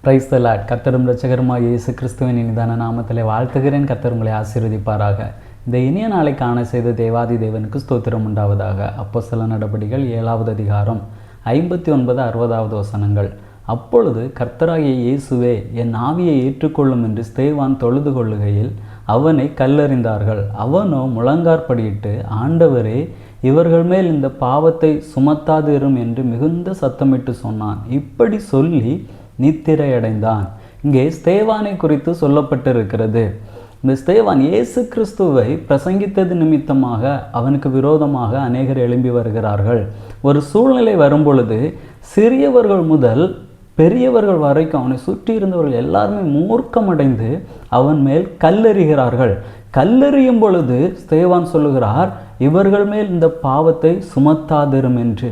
Praise the Lord. கர்த்தரும் இரட்சகருமாகிய இயேசு கிறிஸ்துவின் இனிதான நாமத்திலே வாழ்த்துகிறேன். கர்த்தர் உங்களை ஆசீர்வதிப்பாராக. இந்த இனிய நாளை காண செய்த தேவாதி தேவனுக்கு ஸ்தோத்திரம் உண்டாவதாக. அப்போஸ்தல நடபடிகள் 7வது அதிகாரம் 59-60 வசனங்கள். அப்பொழுது கர்த்தராகிய இயேசுவே, என் ஆவியை ஏற்றுக்கொள்ளும் என்று ஸ்தேவான் தொழுது கொள்ளுகையில் அவனை கல்லெறிந்தார்கள். அவனோ முழங்காற்படியிட்டு, ஆண்டவரே, இவர்கள் மேல் இந்த பாவத்தை சுமத்தாதிரும் என்று மிகுந்த சத்தமிட்டு சொன்னான். இப்படி சொல்லி நித்திரையடைந்தான். இங்கே ஸ்தேவானை குறித்து சொல்லப்பட்டிருக்கிறது. இந்த ஸ்தேவான் இயேசு கிறிஸ்துவை பிரசங்கித்தது நிமித்தமாக அவனுக்கு விரோதமாக அநேகர் எழும்பி வருகிறார்கள். ஒரு சூழ்நிலை வரும்பொழுது சிறியவர்கள் முதல் பெரியவர்கள் வரைக்கும் அவனை சுற்றி இருந்தவர்கள் எல்லாருமே மூர்க்கமடைந்து அவன் மேல் கல்லெறிகிறார்கள். கல்லெறியும் பொழுது ஸ்தேவான் சொல்லுகிறார், இவர்கள் மேல் இந்த பாவத்தை சுமத்தாதிரும் என்று.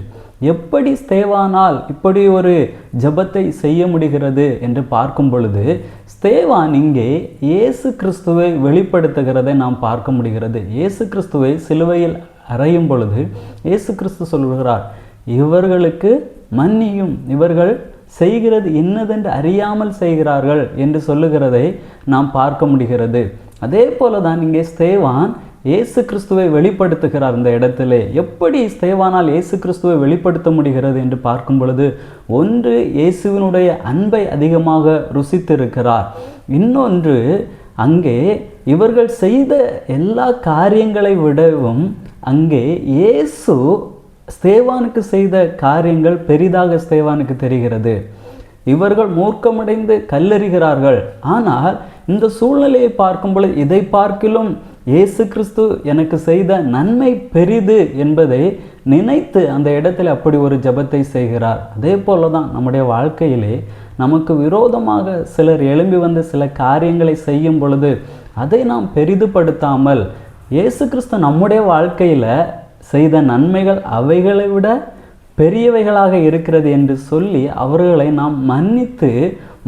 எப்படி ஸ்தேவானால் இப்படி ஒரு ஜெபத்தை செய்ய முடிகிறது என்று பார்க்கும் பொழுது, ஸ்தேவான் இங்கே இயேசு கிறிஸ்துவை வெளிப்படுத்துகிறதை நாம் பார்க்க முடிகிறது. இயேசு கிறிஸ்துவை சிலுவையில் அறையும் பொழுது இயேசு கிறிஸ்து சொல்கிறார், இவர்களுக்கு மன்னியும், இவர்கள் செய்கிறது இன்னதென்று அறியாமல் செய்கிறார்கள் என்று சொல்லுகிறதை நாம் பார்க்க முடிகிறது. அதே போல தான் இங்கே ஸ்தேவான் இயேசு கிறிஸ்துவை வெளிப்படுத்துகிறார். இந்த இடத்திலே எப்படி ஸ்தேவானால் இயேசு கிறிஸ்துவை வெளிப்படுத்த முடிகிறது என்று பார்க்கும் பொழுது, ஒன்று, இயேசுவினுடைய அன்பை அதிகமாக ருசித்திருக்கிறார். இன்னொன்று, அங்கே இவர்கள் செய்த எல்லா காரியங்களை விடவும் அங்கே இயேசு ஸ்தேவானுக்கு செய்த காரியங்கள் பெரிதாக ஸ்தேவானுக்கு தெரிகிறது. இவர்கள் மூர்க்கமடைந்து கல்லெறிகிறார்கள். ஆனால் இந்த சூழ்நிலையை பார்க்கும் பொழுது இதை பார்க்கிலும் இயேசு கிறிஸ்து எனக்கு செய்த நன்மை பெரிது என்பதை நினைத்து அந்த இடத்துல அப்படி ஒரு ஜெபத்தை செய்கிறார். அதே போல தான் நம்முடைய வாழ்க்கையிலே நமக்கு விரோதமாக சிலர் எழும்பி வந்து சில காரியங்களை செய்யும் பொழுது அதை நாம் பெரிதுபடுத்தாமல், இயேசு கிறிஸ்து நம்முடைய வாழ்க்கையில் செய்த நன்மைகள் அவைகளை விட பெரியவைகளாக இருக்கிறது என்று சொல்லி அவர்களை நாம் மன்னித்து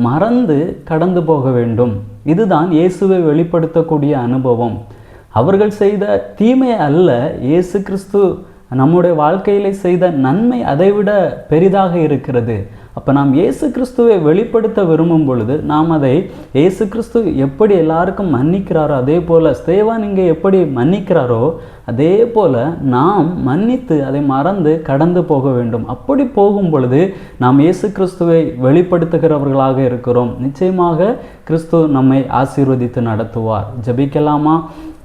மறந்து கடந்து போக வேண்டும். இதுதான் இயேசுவை வெளிப்படுத்தக்கூடிய அனுபவம். அவர்கள் செய்த தீமை அல்ல, இயேசு கிறிஸ்து நம்முடைய வாழ்க்கையிலே செய்த நன்மை அதைவிட பெரிதாக இருக்கிறது. அப்போ நாம் இயேசு கிறிஸ்துவை வெளிப்படுத்த விரும்பும் பொழுது நாம் அதை இயேசு கிறிஸ்து எப்படி எல்லாருக்கும் மன்னிக்கிறாரோ அதே போல் ஸ்தேவான் இங்கே எப்படி மன்னிக்கிறாரோ அதே போல் நாம் மன்னித்து அதை மறந்து கடந்து போக வேண்டும். அப்படி போகும் பொழுது நாம் இயேசு கிறிஸ்துவை வெளிப்படுத்துகிறவர்களாக இருக்கிறோம். நிச்சயமாக கிறிஸ்து நம்மை ஆசீர்வதித்து நடத்துவார். ஜெபிக்கலாமா?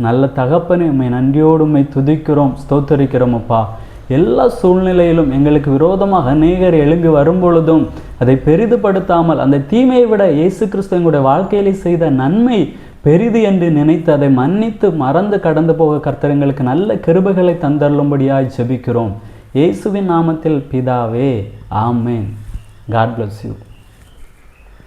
நல்ல தகப்பனே, உம்மை நன்றியோடு உம்மை துதிக்கிறோம், ஸ்தோத்தரிக்கிறோம். அப்பா, எல்லா சூழ்நிலையிலும் எங்களுக்கு விரோதமாக அநேகர் எழும்பி வரும்பொழுதும் அதை பெரிதுபடுத்தாமல் அந்த தீமையை விட இயேசு கிறிஸ்து எங்களுடைய வாழ்க்கையிலே செய்த நன்மை பெரிது என்று நினைத்து அதை மன்னித்து மறந்து கடந்து போக கர்த்தர் எங்களுக்கு நல்ல கிருபைகளை தந்தருளும்படியாய் ஜெபிக்கிறோம். இயேசுவின் நாமத்தில் பிதாவே, ஆமேன். God bless you.